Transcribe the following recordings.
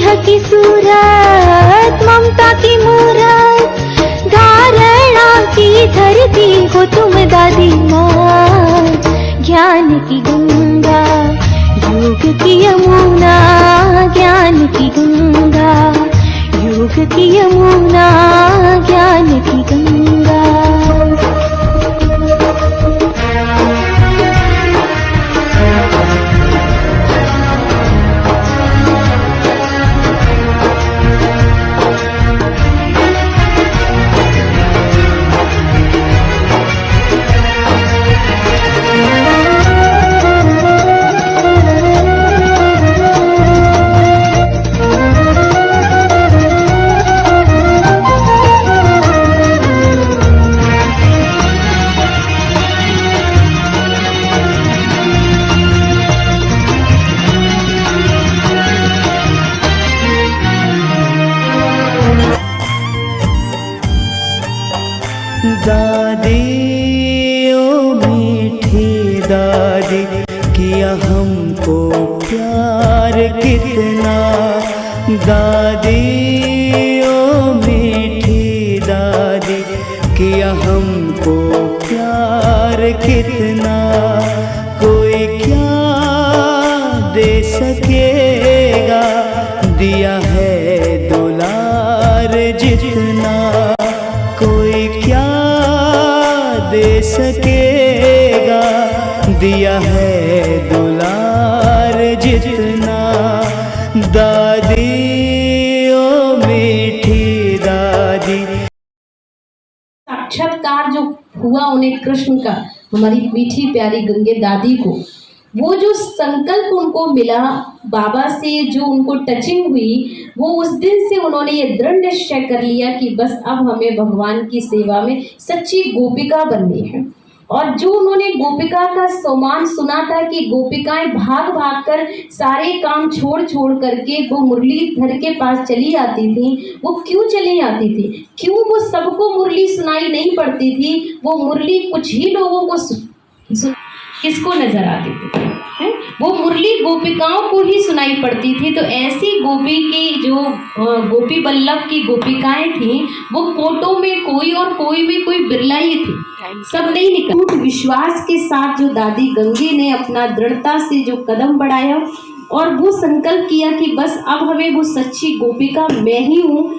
स्नेह की सूरत, ममता की मूरत, धारणा की धरती हो तुम दादी माँ। ज्ञान की गंगा, योग की यमुना, ज्ञान की गंगा, योग की यमुना, ज्ञान की गंगा। दादी ओ मीठी दादी, किया हमको प्यार कितना। दादी ओ मीठी दादी, किया हमको प्यार कितना। कोई क्या दे सकेगा, दिया है दुलार जितना। कोई क्या दे सकेगा, दिया है दुलार जितना। दादी ओ मीठी दादी। साक्षात्कार जो हुआ उन्हें कृष्ण का, हमारी मीठी प्यारी गंगे दादी को, वो जो संकल्प उनको मिला बाबा से, जो उनको टचिंग हुई, वो उस दिन से उन्होंने ये दृढ़ निश्चय कर लिया कि बस अब हमें भगवान की सेवा में सच्ची गोपिका बननी है। और जो उन्होंने गोपिका का सम्मान सुना था कि गोपिकाएं भाग भाग कर सारे काम छोड़ छोड़ करके वो मुरलीधर के पास चली आती थी, वो क्यों चली आती थी, क्यों वो सबको मुरली सुनाई नहीं पड़ती थी, वो मुरली कुछ ही लोगों को किसको नजर आती थी, है? वो मुरली गोपिकाओं को ही सुनाई पड़ती थी। तो ऐसी गोपी की जो गोपी बल्लभ की गोपिकाएं थी, वो कोटों में कोई और कोई में कोई बिरला ही थी, सब नहीं निकल। विश्वास के साथ जो दादी गंगे ने अपना दृढ़ता से जो कदम बढ़ाया और वो संकल्प किया कि बस अब हमें वो सच्ची गोपिका मैं ही हूँ,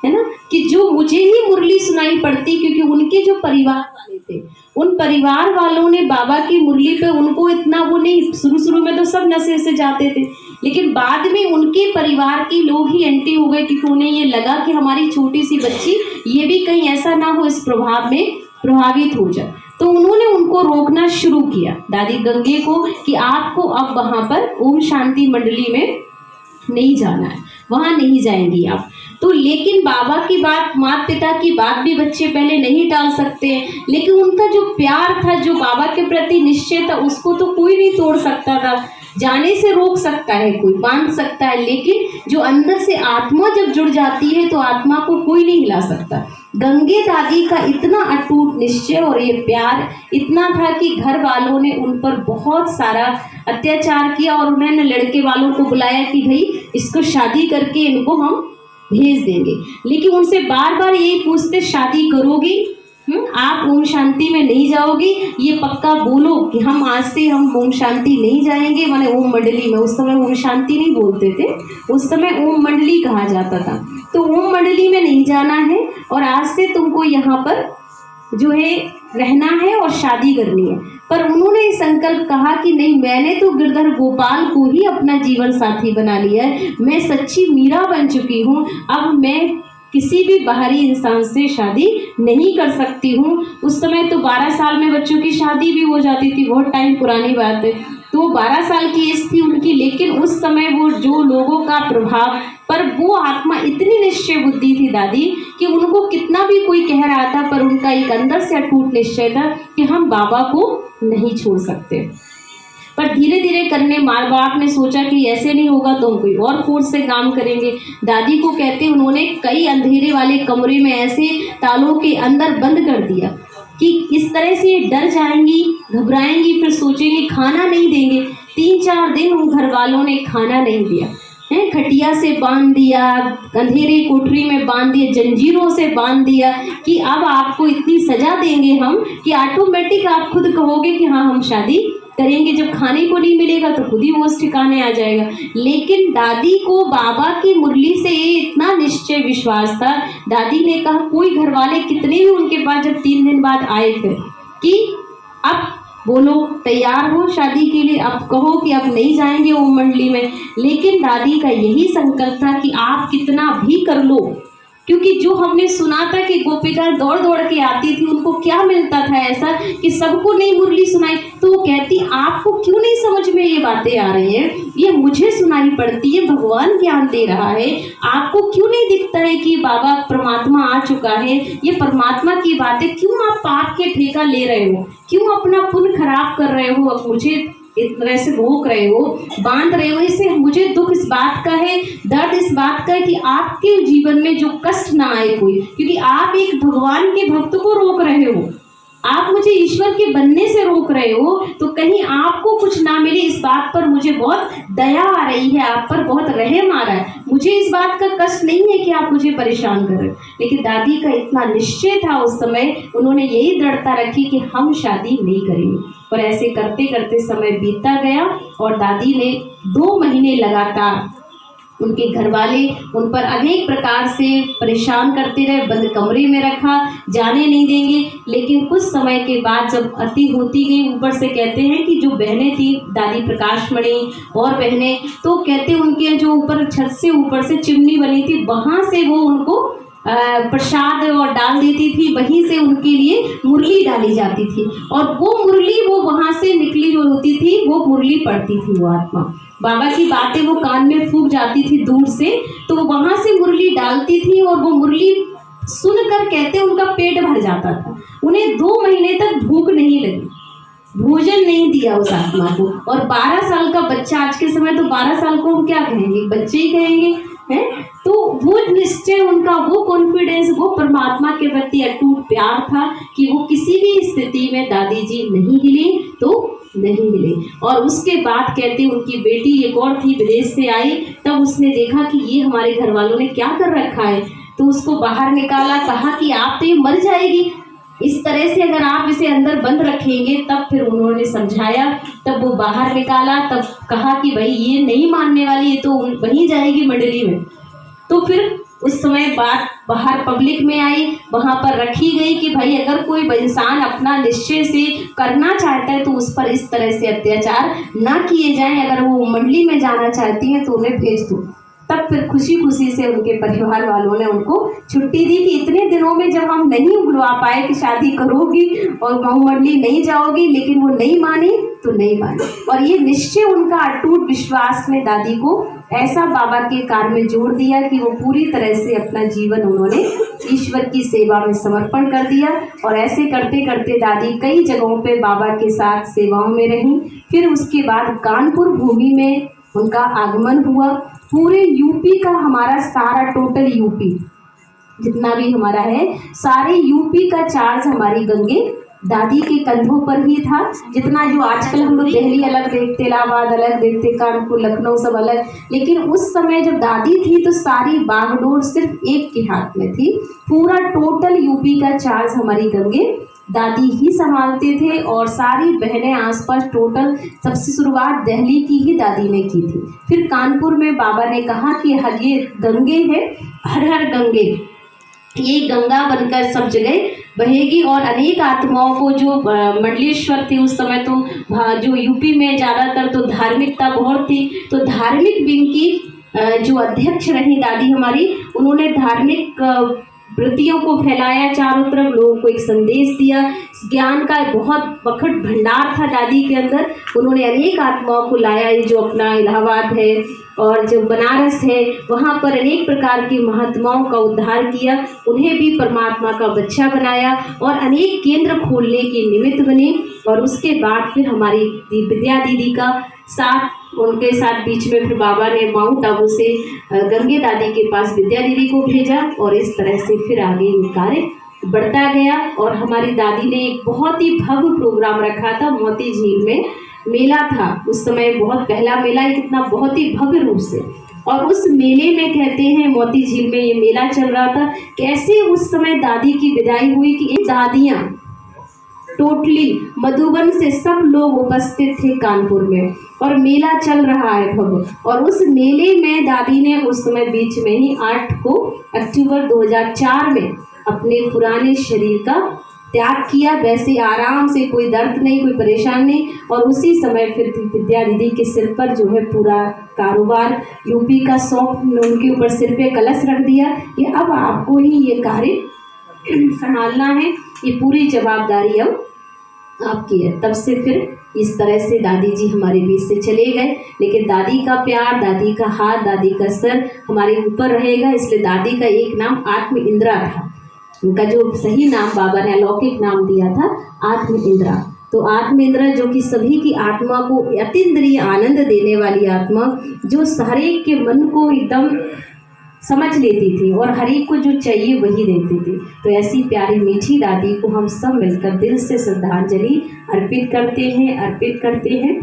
है ना, कि जो मुझे ही मुरली सुनाई पड़ती। क्योंकि उनके जो परिवार वाले थे, उन परिवार वालों ने बाबा की मुरली पे उनको इतना वो नहीं, शुरू में तो सब नशे से जाते थे, लेकिन बाद में उनके परिवार के लोग ही एंटी हो गए, क्योंकि उन्हें ये लगा कि हमारी छोटी सी बच्ची ये भी कहीं ऐसा ना हो इस प्रभाव में प्रभावित हो जाए। तो उन्होंने उनको रोकना शुरू किया दादी गंगे को कि आपको अब वहाँ पर ओम शांति मंडली में नहीं जाना है, वहाँ नहीं जाएंगी आप। तो लेकिन बाबा की बात, माता पिता की बात भी बच्चे पहले नहीं टाल सकते हैं, लेकिन उनका जो प्यार था, जो बाबा के प्रति निश्चय था, उसको तो कोई नहीं तोड़ सकता था। जाने से रोक सकता है कोई, बांध सकता है, लेकिन जो अंदर से आत्मा जब जुड़ जाती है तो आत्मा को कोई नहीं हिला सकता। गंगे दादी का इतना अटूट निश्चय और ये प्यार इतना था कि घर वालों ने उन पर बहुत सारा अत्याचार किया और उन्होंने लड़के वालों को बुलाया कि भाई इसको शादी करके इनको हम भेज देंगे, लेकिन उनसे बार बार यही पूछते शादी करोगी, आप ओम शांति में नहीं जाओगी, ये पक्का बोलो कि हम आज से हम ओम शांति नहीं जाएंगे, माने ओम मंडली में। उस समय ओम शांति नहीं बोलते थे, उस समय ओम मंडली कहा जाता था। तो ओम मंडली में नहीं जाना है और आज से तुमको यहाँ पर जो है रहना है और शादी करनी है। पर उन्होंने संकल्प कहा कि नहीं, मैंने तो गिरधर गोपाल को ही अपना जीवन साथी बना लिया है, मैं सच्ची मीरा बन चुकी हूँ, अब मैं किसी भी बाहरी इंसान से शादी नहीं कर सकती हूँ। उस समय तो 12 साल में बच्चों की शादी भी हो जाती थी, बहुत टाइम पुरानी बात है। तो 12 साल की एज थी उनकी, लेकिन उस समय वो जो लोगों का प्रभाव, पर वो आत्मा इतनी निश्चय बुद्धि थी दादी कि उनको कितना भी कोई कह रहा था, पर उनका एक अंदर से अटूट निश्चय था कि हम बाबा को नहीं छोड़ सकते। पर धीरे धीरे करने माँ बाप ने सोचा कि ऐसे नहीं होगा तो हम कोई और फोर्स से काम करेंगे। दादी को कहते उन्होंने कई अंधेरे वाले कमरे में ऐसे तालों के अंदर बंद कर दिया कि इस तरह से डर जाएंगी, घबराएंगी, फिर सोचेंगी खाना नहीं देंगे। 3-4 दिन उन घर वालों ने खाना नहीं दिया। हैं, खटिया से बांध दिया, अंधेरे कोठरी में बांध दिया, जंजीरों से बांध दिया कि अब आपको इतनी सजा देंगे हम कि ऑटोमेटिक आप खुद कहोगे कि हाँ हम शादी करेंगे। जब खाने को नहीं मिलेगा तो खुद ही वो उस ठिकाने आ जाएगा। लेकिन दादी को बाबा की मुरली से ये इतना निश्चय विश्वास था, दादी ने कहा कोई घर वाले कितने भी उनके पास जब 3 दिन बाद आए थे कि अब बोलो तैयार हो शादी के लिए, अब कहो कि अब नहीं जाएंगे वो मंडली में। लेकिन दादी का यही संकल्प था कि आप कितना भी कर लो, क्योंकि जो हमने सुना था कि गोपिका दौड़ दौड़ के आती थी, उनको क्या मिलता था ऐसा कि सबको नहीं मुरली सुनाई, तो वो कहती आपको क्यों नहीं समझ में ये बातें आ रही हैं, ये मुझे सुनाई पड़ती है, भगवान ज्ञान दे रहा है, आपको क्यों नहीं दिखता है कि बाबा परमात्मा आ चुका है, ये परमात्मा की बातें क्यों आप पाप के ठेका ले रहे हो, क्यों अपना पुण्य खराब कर रहे हो, अब मुझे इस तरह से रोक रहे हो, बांध रहे हो। इससे मुझे दुख इस बात का है, दर्द इस बात का है कि आपके जीवन में जो कष्ट ना आए कोई, क्योंकि आप एक भगवान के भक्त को रोक रहे हो, आप मुझे ईश्वर के बनने से रोक रहे हो, तो कहीं आपको कुछ ना मिले इस बात पर मुझे बहुत दया आ रही है, आप पर बहुत रहम आ रहा है, मुझे इस बात का कष्ट नहीं है कि आप मुझे परेशान कर रहे हो। लेकिन दादी का इतना निश्चय था उस समय, उन्होंने यही दृढ़ता रखी कि हम शादी नहीं करेंगे। और ऐसे करते करते समय बीतता गया और दादी ने 2 महीने लगातार, उनके घर वाले उन पर अनेक प्रकार से परेशान करते रहे, बंद कमरे में रखा, जाने नहीं देंगे। लेकिन कुछ समय के बाद जब अति होती गई, ऊपर से कहते हैं कि जो बहनें थी दादी प्रकाशमणि और बहनें, तो कहते उनके जो ऊपर छत से ऊपर से चिमनी बनी थी, वहाँ से वो उनको प्रसाद और डाल देती थी, वहीं से उनके लिए मुरली डाली जाती थी और वो मुरली वो वहाँ से निकली जो होती थी वो मुरली पढ़ती थी, वो आत्मा बाबा की बातें वो कान में फूंक जाती थी दूर से, तो वो वहाँ से मुरली डालती थी और वो मुरली सुनकर कहते उनका पेट भर जाता था। उन्हें 2 महीने तक भूख नहीं लगी, भोजन नहीं दिया उस आत्मा को। और 12 साल का बच्चा, आज के समय तो 12 साल को हम क्या कहेंगे, बच्चे ही कहेंगे हैं। तो वो निश्चय उनका, वो कॉन्फिडेंस, वो परमात्मा के प्रति अटूट प्यार था कि वो किसी भी स्थिति में दादी जी नहीं हिली तो नहीं मिले। और उसके बाद कहते उनकी बेटी एक और थी, विदेश से आई, तब उसने देखा कि ये हमारे घर वालों ने क्या कर रखा है, तो उसको बाहर निकाला, कहा कि आप तो ये मर जाएगी, इस तरह से अगर आप इसे अंदर बंद रखेंगे। तब फिर उन्होंने समझाया, तब वो बाहर निकाला, तब कहा कि भाई ये नहीं मानने वाली, ये तो वहीं जाएगी मंडली में। तो फिर उस समय बात बाहर पब्लिक में आई, वहाँ पर रखी गई कि भाई अगर कोई इंसान अपना निश्चय से करना चाहता है तो उस पर इस तरह से अत्याचार ना किए जाएं, अगर वो मंडली में जाना चाहती हैं तो उन्हें भेज दो। तब फिर खुशी खुशी से उनके परिवार वालों ने उनको छुट्टी दी कि इतने दिनों में जब हम नहीं बुलवा पाए कि शादी करोगी और बहु मंडली नहीं जाओगी, लेकिन वो नहीं मानी तो नहीं मानी। और ये निश्चय उनका अटूट विश्वास ने दादी को ऐसा बाबा के कार्य में जोड़ दिया कि वो पूरी तरह से अपना जीवन उन्होंने ईश्वर की सेवा में समर्पण कर दिया। और ऐसे करते करते दादी कई जगहों पे बाबा के साथ सेवाओं में रहीं। फिर उसके बाद कानपुर भूमि में उनका आगमन हुआ। पूरे यूपी का हमारा सारा टोटल यूपी जितना भी हमारा है, सारे यूपी का चार्ज हमारी गंगे दादी के कंधों पर ही था। जितना जो आजकल हम लोग दिल्ली अलग देखते, इलाहाबाद अलग देखते, कानपुर लखनऊ सब अलग, लेकिन उस समय जब दादी थी तो सारी बागडोर सिर्फ एक के हाथ में थी। पूरा टोटल यूपी का चार्ज हमारी गंगे दादी ही संभालते थे। और सारी बहनें आसपास टोटल सबसे शुरुआत दिल्ली की ही दादी ने की थी। फिर कानपुर में बाबा ने कहा कि हर ये गंगे है, हर हर गंगे, ये गंगा बनकर सब जगह बहेगी। और अनेक आत्माओं को जो मंडलेश्वर थे उस समय, तो जो यूपी में ज़्यादातर तो धार्मिकता बहुत थी, तो धार्मिक विंग की जो अध्यक्ष रही दादी हमारी, उन्होंने धार्मिक वृत्तियों को फैलाया, चारों तरफ लोगों को एक संदेश दिया। ज्ञान का बहुत बखट भंडार था दादी के अंदर। उन्होंने अनेक आत्माओं को लाया, ये जो अपना इलाहाबाद है और जो बनारस है, वहाँ पर अनेक प्रकार की महात्माओं का उद्धार किया, उन्हें भी परमात्मा का बच्चा बनाया और अनेक केंद्र खोलने की निमित्त बने। और उसके बाद फिर हमारी विद्या दीदी का साथ, उनके साथ बीच में फिर बाबा ने माउंट आबू से गंगे दादी के पास विद्या दीदी को भेजा। और इस तरह से फिर आगे ये कार्य बढ़ता गया। और हमारी दादी ने एक बहुत ही भव्य प्रोग्राम रखा था, मोती झील में मेला था उस समय, बहुत पहला मेला, कितना बहुत ही भव्य रूप से और उस मेले में कहते हैं मोती झील में ये मेला चल रहा था, कैसे उस समय दादी की विदाई हुई कि एक दादियाँ टोटली मधुबन से सब लोग उपस्थित थे कानपुर में और मेला चल रहा है भव्य। और उस मेले में दादी ने उस समय बीच में ही 8 अक्टूबर 2004 में अपने पुराने शरीर का त्याग किया। वैसे आराम से, कोई दर्द नहीं, कोई परेशान नहीं। और उसी समय फिर विद्या दीदी के सिर पर जो है पूरा कारोबार यूपी का सौंप उनके ऊपर सिर पे कलश रख दिया कि अब आपको ही ये कार्य संभालना है, ये पूरी जवाबदारी अब आपकी है। तब से फिर इस तरह से दादी जी हमारे बीच से चले गए, लेकिन दादी का प्यार, दादी का हाथ, दादी का सर हमारे ऊपर रहेगा। इसलिए दादी का एक नाम आत्म इंदिरा था। उनका जो सही नाम बाबा ने अलौकिक नाम दिया था आत्म इंदिरा। तो आत्म इंदिरा जो कि सभी की आत्मा को अतीन्द्रिय आनंद देने वाली आत्मा, जो हर एक के मन को एकदम समझ लेती थी और हर एक को जो चाहिए वही देती थी। तो ऐसी प्यारी मीठी दादी को हम सब मिलकर दिल से श्रद्धांजलि अर्पित करते हैं।